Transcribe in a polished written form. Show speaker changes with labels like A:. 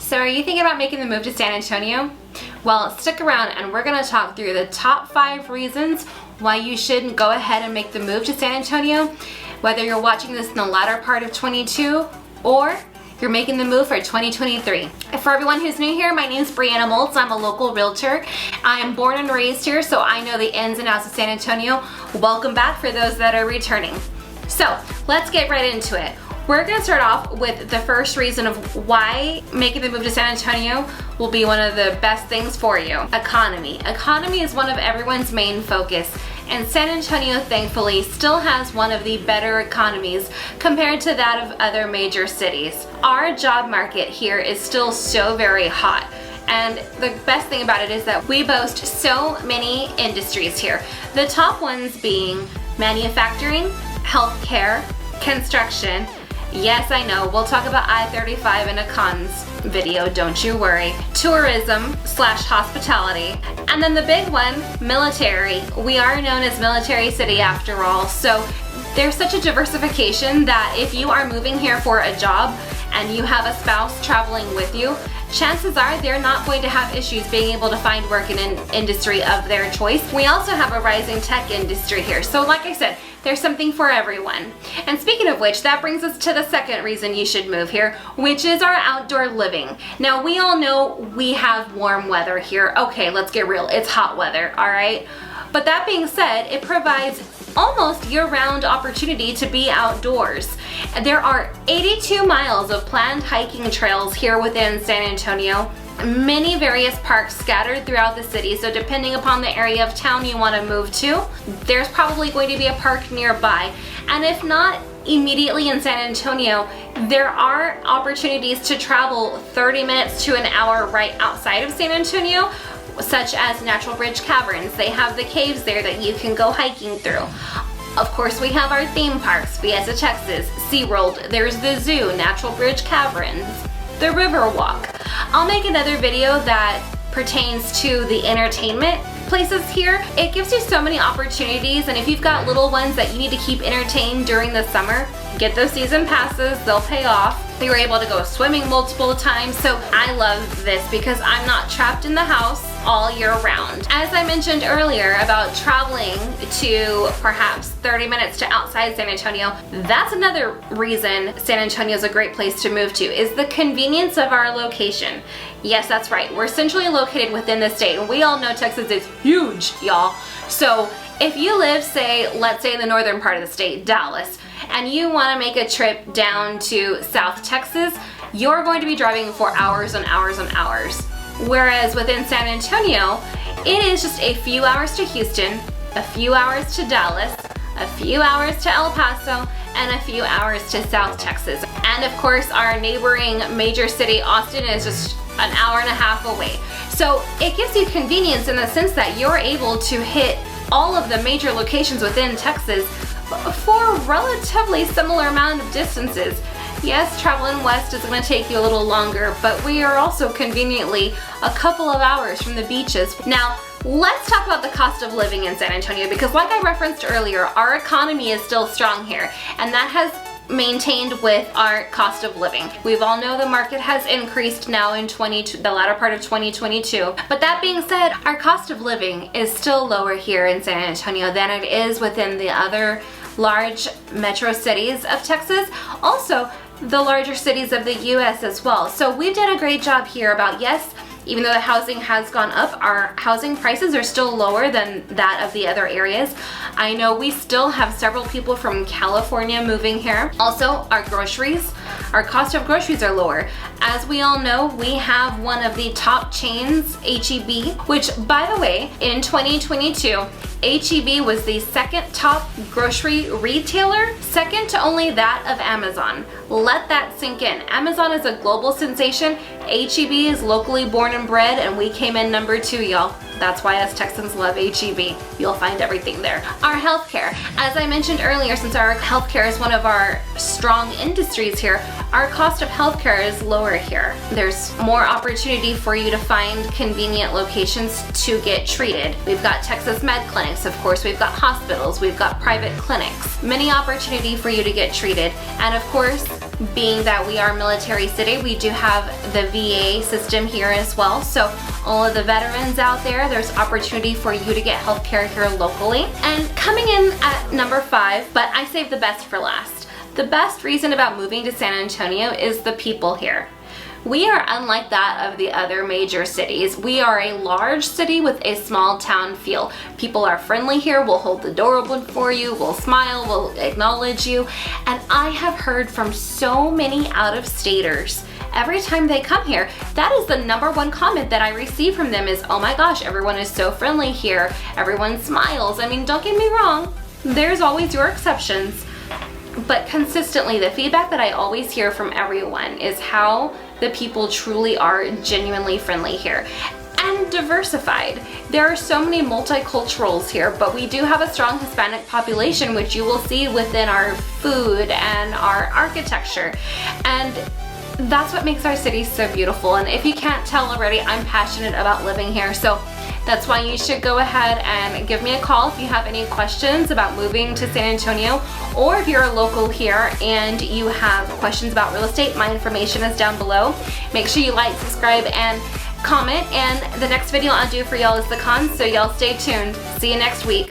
A: So are you thinking about making the move to San Antonio? Well, stick around and we're going to talk through the top 5 reasons why you shouldn't go ahead and make the move to San Antonio, whether you're watching this in the latter part of 22 or you're making the move for 2023. For everyone who's new here, my name is Brianna Moltz. I'm a local realtor. I am born and raised here, so I know the ins and outs of San Antonio. Welcome back for those that are returning. So let's get right into it. We're going to start off with the first reason of why making the move to San Antonio will be one of the best things for you. Economy. Economy is one of everyone's main focus, and San Antonio thankfully still has one of the better economies compared to that of other major cities. Our job market here is still so very hot. And the best thing about it is that we boast so many industries here. The top ones being manufacturing, healthcare, construction. Yes, I know, we'll talk about I-35 in a cons video, don't you worry. Tourism/hospitality. And then the big one, military. We are known as Military City after all, so there's such a diversification that if you are moving here for a job and you have a spouse traveling with you, chances are they're not going to have issues being able to find work in an industry of their choice. We also have a rising tech industry here. So like I said, there's something for everyone. And speaking of which, that brings us to the second reason you should move here, which is our outdoor living. Now, we all know we have warm weather here. Okay, let's get real. It's hot weather, all right? But that being said, it provides almost year-round opportunity to be outdoors. There are 82 miles of planned hiking trails here within San Antonio. Many various parks scattered throughout the city, so depending upon the area of town you want to move to, there's probably going to be a park nearby. And if not immediately in San Antonio, there are opportunities to travel 30 minutes to an hour right outside of San Antonio, such as Natural Bridge Caverns. They have the caves there that you can go hiking through. Of course, we have our theme parks, Fiesta Texas, SeaWorld, there's the zoo, Natural Bridge Caverns, the Riverwalk. I'll make another video that pertains to the entertainment places here. It gives you so many opportunities, and if you've got little ones that you need to keep entertained during the summer, get those season passes, they'll pay off. You're able to go swimming multiple times, so I love this because I'm not trapped in the house all year round. As I mentioned earlier about traveling to perhaps 30 minutes to outside San Antonio, that's another reason San Antonio is a great place to move to, is the convenience of our location. Yes, that's right, we're centrally located within the state, and we all know Texas is huge, y'all. So if you live, let's say in the northern part of the state, Dallas, and you want to make a trip down to South Texas, you're going to be driving for hours and hours and hours. Whereas within San Antonio, it is just a few hours to Houston, a few hours to Dallas, a few hours to El Paso, and a few hours to South Texas. And of course, our neighboring major city, Austin, is just an hour and a half away. So it gives you convenience in the sense that you're able to hit all of the major locations within Texas for a relatively similar amount of distances. Yes, traveling west is going to take you a little longer, but we are also conveniently a couple of hours from the beaches. Now, let's talk about the cost of living in San Antonio, because like I referenced earlier, our economy is still strong here, and that has maintained with our cost of living. We've all know the market has increased now in the latter part of 2022. But that being said, our cost of living is still lower here in San Antonio than it is within the other large metro cities of Texas. Also, the larger cities of the US as well. So we've done a great job here about, yes, even though the housing has gone up, our housing prices are still lower than that of the other areas. I know we still have several people from California moving here. Also, our cost of groceries are lower. As we all know, we have one of the top chains, H-E-B, which, by the way, in 2022, H-E-B was the second top grocery retailer, second to only that of Amazon. Let that sink in. Amazon is a global sensation. H-E-B is locally born and bred, and we came in number 2, y'all. That's why us Texans love H-E-B. You'll find everything there. Our healthcare. As I mentioned earlier, since our healthcare is one of our strong industries here, our cost of healthcare is lower here. There's more opportunity for you to find convenient locations to get treated. We've got Texas Med Clinics, of course, we've got hospitals, we've got private clinics. Many opportunity for you to get treated. And of course, being that we are a military city, we do have the VA system here as well. So all of the veterans out there, there's opportunity for you to get health care here locally. And coming in at number 5, but I saved the best for last. The best reason about moving to San Antonio is the people here. We are unlike that of the other major cities. We are a large city with a small town feel. People are friendly here, will hold the door open for you, will smile, will acknowledge you. And I have heard from so many out-of-staters, every time they come here, that is the number one comment that I receive from them is, oh my gosh, everyone is so friendly here, everyone smiles. I mean, don't get me wrong, there's always your exceptions. But consistently, the feedback that I always hear from everyone is how the people truly are genuinely friendly here. And diversified. There are so many multiculturals here, but we do have a strong Hispanic population, which you will see within our food and our architecture. And that's what makes our city so beautiful. And if you can't tell already, I'm passionate about living here. So that's why you should go ahead and give me a call if you have any questions about moving to San Antonio, or if you're a local here and you have questions about real estate, my information is down below. Make sure you like, subscribe, and comment. And the next video I'll do for y'all is the cons, so y'all stay tuned. See you next week.